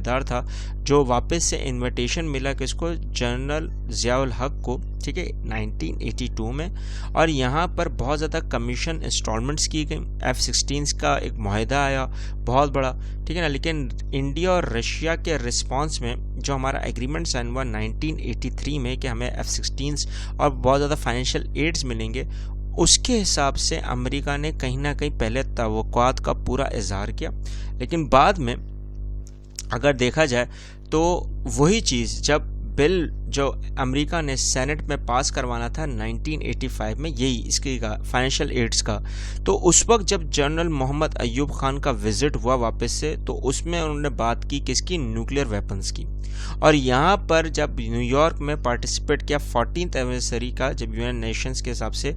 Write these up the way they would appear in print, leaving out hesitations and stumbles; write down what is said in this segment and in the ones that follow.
کردار تھا جو واپس سے انویٹیشن ملا کس کو، جنرل ضیاء الحق کو، ٹھیک ہے، 1982 میں، اور یہاں پر بہت زیادہ کمیشن انسٹالمنٹس کی گئیں، F-16 کا ایک معاہدہ آیا بہت بڑا، ٹھیک ہے نا، لیکن انڈیا اور رشیا کے رسپانس میں جو ہمارا ایگریمنٹ سائن ہوا 1983 میں کہ ہمیں F-16 اور بہت زیادہ فائنینشیل ایڈز ملیں گے، اس کے حساب سے امریکہ نے کہیں نہ کہیں پہلے توقعات کا پورا اظہار کیا، لیکن بعد میں اگر دیکھا جائے تو وہی چیز جب بل جو امریکہ نے سینٹ میں پاس کروانا تھا 1985 میں، یہی اس کی فائنینشیل ایڈز کا، تو اس وقت جب جنرل محمد ایوب خان کا وزٹ ہوا واپس سے، تو اس میں انہوں نے بات کی کس کی، نیوکلیئر ویپنز کی، اور یہاں پر جب نیو یارک میں پارٹیسپیٹ کیا 14th ایونیورسری کا، جب یونائیٹڈ نیشنز کے حساب سے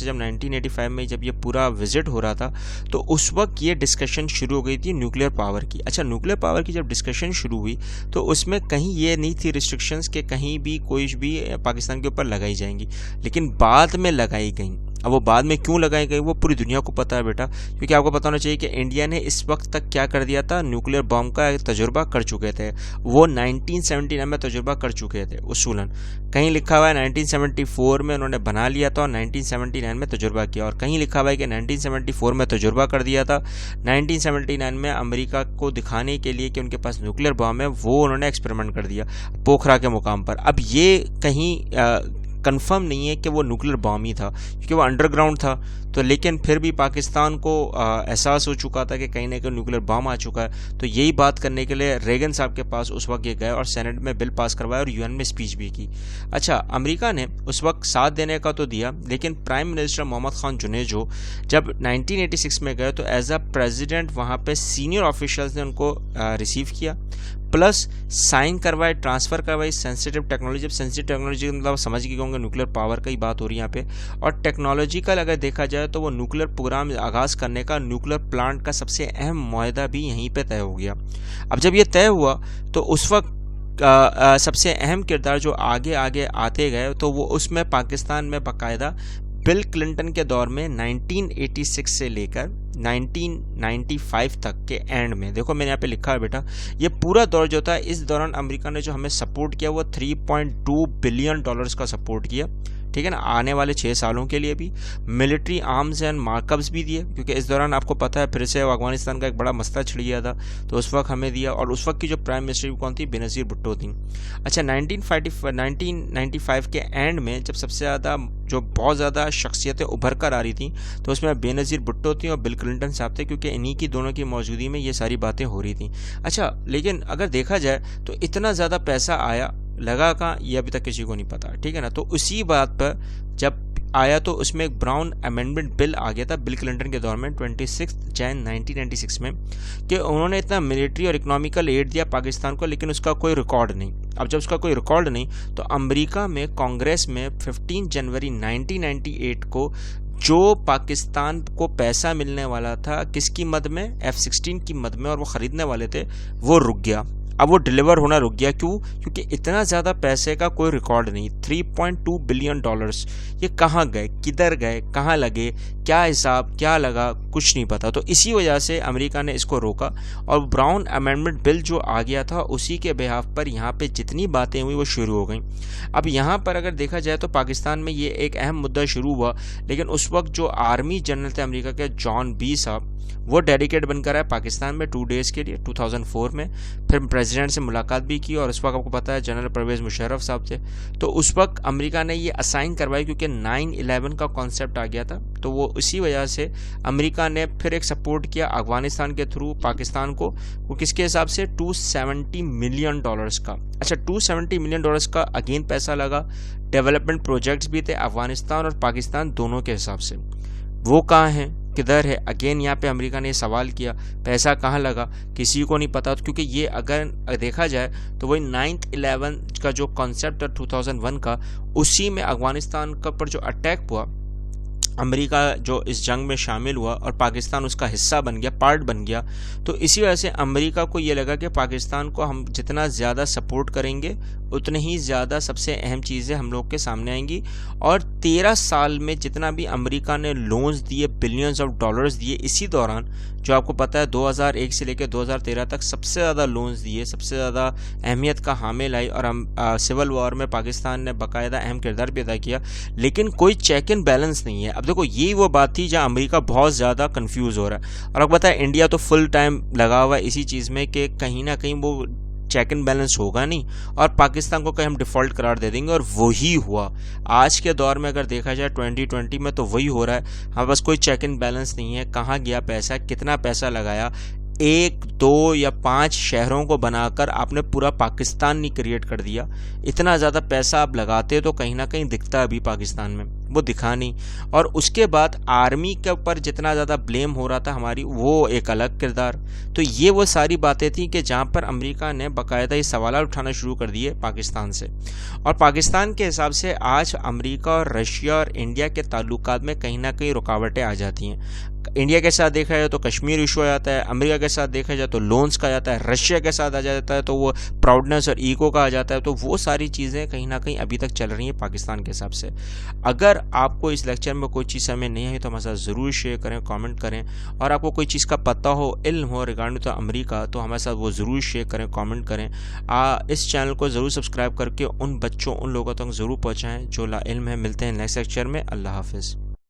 جب 1985 میں جب یہ پورا وزٹ ہو رہا تھا، تو اس وقت یہ ڈسکشن شروع ہو گئی تھی نیوکلیئر پاور کی۔ اچھا، نیوکلیئر پاور کی جب ڈسکشن شروع ہوئی تو اس میں کہیں یہ نہیں تھی ریسٹرکشنز کہ کہیں بھی کوئی بھی پاکستان کے اوپر لگائی جائیں گی، لیکن بعد میں لگائی گئیں۔ اب وہ بعد میں کیوں لگائی گئی وہ پوری دنیا کو پتا ہے بیٹا، کیونکہ آپ کو پتا ہونا چاہیے کہ انڈیا نے اس وقت تک کیا کر دیا تھا، نیوکلیئر بم کا تجربہ کر چکے تھے، وہ 1979 میں تجربہ کر چکے تھے اصولاً، کہیں لکھا ہوا ہے 1974 میں انہوں نے بنا لیا تھا اور 1979 میں تجربہ کیا، اور کہیں لکھا ہوا ہے کہ 1974 میں تجربہ کر دیا تھا، 1979 میں امریکہ کو دکھانے کے لیے کہ ان کے پاس نیوکلیئر بم ہے، وہ انہوں نے ایکسپیریمنٹ کر دیا پوکھرا کے مقام پر۔ اب یہ کہیں کنفرم نہیں ہے کہ وہ نیوکلیئر بام ہی تھا، کیونکہ وہ انڈر گراؤنڈ تھا، تو لیکن پھر بھی پاکستان کو احساس ہو چکا تھا کہ کہیں نہ کہیں نیوکلیئر بام آ چکا ہے، تو یہی بات کرنے کے لیے ریگن صاحب کے پاس اس وقت یہ گئے اور سینٹ میں بل پاس کروایا اور UN میں اسپیچ بھی کی۔ اچھا، امریکہ نے اس وقت ساتھ دینے کا تو دیا، لیکن پرائم منسٹر محمد خان جنیجو جب 1986 میں گئے تو ایز اے پریزیڈنٹ وہاں پہ سینئر آفیشلز نے ان کو ریسیو کیا، پلس سائن کروائی، ٹرانسفر کروائی سینسیٹیو ٹیکنالوجی۔ جب سینسیٹیو ٹیکنالوجی مطلب سمجھ گئے ہوں گے نیوکلیئر پاور کا ہی بات ہو رہی ہے یہاں پہ، اور ٹیکنالوجیکل اگر دیکھا جائے تو وہ نیوکلیئر پروگرام آغاز کرنے کا، نیوکلیئر پلانٹ کا سب سے اہم معاہدہ بھی یہیں پہ طے ہو گیا۔ اب جب یہ طے ہوا تو اس وقت سب سے اہم کردار جو آگے آتے گئے تو وہ اس میں پاکستان میں باقاعدہ بل کلنٹن کے دور میں 1986 سے لے کر 1995 تک کے اینڈ میں، دیکھو میں نے یہاں پہ لکھا ہے بیٹا، یہ پورا دور جو تھا، اس دوران امریکہ نے جو ہمیں سپورٹ کیا وہ $3.2 بلین کا سپورٹ کیا، ٹھیک ہے نا، آنے والے 6 سالوں کے لیے بھی ملٹری آرمز اینڈ مارکپس بھی دیے، کیونکہ اس دوران آپ کو پتہ ہے پھر سے افغانستان کا ایک بڑا مسئلہ چھڑ گیا تھا، تو اس وقت ہمیں دیا، اور اس وقت کی جو پرائم منسٹر کون تھی، بینظیر بھٹو تھیں۔ اچھا، 1995 کے اینڈ میں جب سب سے زیادہ جو بہت زیادہ شخصیتیں ابھر کر آ رہی تھیں تو اس میں بینظیر بھٹو تھیں اور بل کلنٹن صاحب تھے، کیونکہ انہی کی دونوں کی موجودگی میں یہ ساری باتیں ہو رہی تھیں۔ اچھا، لیکن اگر دیکھا جائے تو اتنا زیادہ پیسہ آیا لگا کہاں یہ ابھی تک کسی کو نہیں پتا، ٹھیک ہے نا، تو اسی بات پر جب آیا تو اس میں ایک براؤن امینڈمنٹ بل آ گیا تھا بل کلنٹن کے دور میں 26 جون 1996 میں، کہ انہوں نے اتنا ملٹری اور اکنامیکل ایڈ دیا پاکستان کو، لیکن اس کا کوئی ریکارڈ نہیں۔ اب جب اس کا کوئی ریکارڈ نہیں تو امریکہ میں کانگریس میں 15 جنوری 1998 کو جو پاکستان کو پیسہ ملنے والا تھا کس کی مد میں، F-16 کی مد میں، اور وہ خریدنے والے تھے، وہ رک گیا، اب وہ ڈیلیور ہونا رک گیا۔ کیوں؟ کیونکہ اتنا زیادہ پیسے کا کوئی ریکارڈ نہیں، $3.2 بلین، یہ کہاں گئے، کدھر گئے، کہاں لگے، کیا حساب، کیا لگا، کچھ نہیں پتا، تو اسی وجہ سے امریکہ نے اس کو روکا، اور براؤن امینڈمنٹ بل جو آ گیا تھا اسی کے بہاف پر یہاں پہ جتنی باتیں ہوئی وہ شروع ہو گئیں۔ اب یہاں پر اگر دیکھا جائے تو پاکستان میں یہ ایک اہم مدعا شروع ہوا، لیکن اس وقت جو آرمی جنرل تھے امریکہ کے جان بی صاحب، وہ ڈیڈیکیٹ بن کر آئے پاکستان میں 2 days کے لیے 2004 میں، پھر پریزیڈنٹ سے ملاقات بھی کی، اور اس وقت آپ کو پتا ہے جنرل پرویز مشرف صاحب تھے، تو اس وقت امریکہ نے یہ اسائن کروائی کیونکہ 9/11 کا کانسیپٹ آ گیا تھا، تو وہ اسی وجہ سے امریکہ نے پھر ایک سپورٹ کیا افغانستان کے تھرو پاکستان کو، وہ کس کے حساب سے $270 ملین کا۔ اچھا، $270 ملین کا اگین پیسہ لگا، ڈیولپمنٹ پروجیکٹس بھی تھے افغانستان اور پاکستان دونوں کے حساب سے، وہ کہاں ہیں، کدھر ہے؟ اگین یہاں پہ امریکہ نے یہ سوال کیا، پیسہ کہاں لگا، کسی کو نہیں پتا، کیونکہ یہ اگر دیکھا جائے تو وہی 9/11 کا جو کانسیپٹ ہے 2001 کا، اسی میں افغانستان کا پر جو اٹیک ہوا، امریکہ جو اس جنگ میں شامل ہوا اور پاکستان اس کا حصہ بن گیا، پارٹ بن گیا، تو اسی وجہ سے امریکہ کو یہ لگا کہ پاکستان کو ہم جتنا زیادہ سپورٹ کریں گے اتنی ہی زیادہ سب سے اہم چیزیں ہم لوگ کے سامنے آئیں گی. اور 13 سال میں جتنا بھی امریکہ نے لونز دیے، بلینز آف ڈالرز دیے، اسی دوران جو آپ کو پتہ ہے 2001 سے لے کے 2013 تک سب سے زیادہ لونز دیے، سب سے زیادہ اہمیت کا حامل آئی، اور سول وار میں پاکستان نے باقاعدہ اہم کردار بھی ادا کیا، لیکن کوئی چیک اینڈ بیلنس نہیں ہے. اب دیکھو یہی وہ بات تھی جہاں امریکہ بہت زیادہ کنفیوز ہو رہا ہے، اور آپ کو پتہ ہے انڈیا تو فل ٹائم لگا ہوا ہے اسی چیز میں کہ کہیں نہ کہیں وہ چیک اینڈ بیلنس ہوگا نہیں اور پاکستان کو کہیں ہم ڈیفالٹ قرار دے دیں گے. اور وہی ہوا آج کے دور میں. اگر دیکھا جائے 2020 میں تو وہی ہو رہا ہے. ہمارے پاس کوئی چیک اینڈ بیلنس نہیں ہے. کہاں گیا پیسہ، کتنا پیسہ لگایا، 1 2 یا 5 شہروں کو بنا کر آپ نے پورا پاکستان نہیں کریٹ کر دیا. اتنا زیادہ پیسہ آپ لگاتے تو کہیں نہ کہیں دکھتا ابھی پاکستان میں، وہ دکھا نہیں. اور اس کے بعد آرمی کے اوپر جتنا زیادہ بلیم ہو رہا تھا ہماری، وہ ایک الگ کردار. تو یہ وہ ساری باتیں تھیں کہ جہاں پر امریکہ نے باقاعدہ یہ سوالات اٹھانا شروع کر دیے پاکستان سے. اور پاکستان کے حساب سے آج امریکہ اور رشیا اور انڈیا کے تعلقات میں کہیں نہ کہیں رکاوٹیں آ جاتی ہیں. انڈیا کے ساتھ دیکھا جائے تو کشمیر ایشو آ جاتا ہے، امریکہ کے ساتھ دیکھا جائے تو لونز کا آ جاتا ہے، رشیا کے ساتھ آ جاتا ہے تو وہ پراؤڈنس اور ایگو کا آ جاتا ہے. تو وہ ساری چیزیں کہیں نہ کہیں ابھی تک چل رہی ہیں پاکستان کے حساب سے. اگر آپ کو اس لیکچر میں کوئی چیز سمجھ نہیں آئی تو ہمارے ساتھ ضرور شیئر کریں، کامنٹ کریں. اور آپ کو کوئی چیز کا پتہ ہو، علم ہو ریگارڈنگ تو امریکہ، تو ہمارے ساتھ وہ ضرور شیئر کریں، کامنٹ کریں. اس چینل کو ضرور سبسکرائب کر کے ان بچوں، ان لوگوں تک ضرور پہنچائیں جو لا علم ہے. ملتے ہیں نیکسٹ لیکچر میں. اللہ حافظ.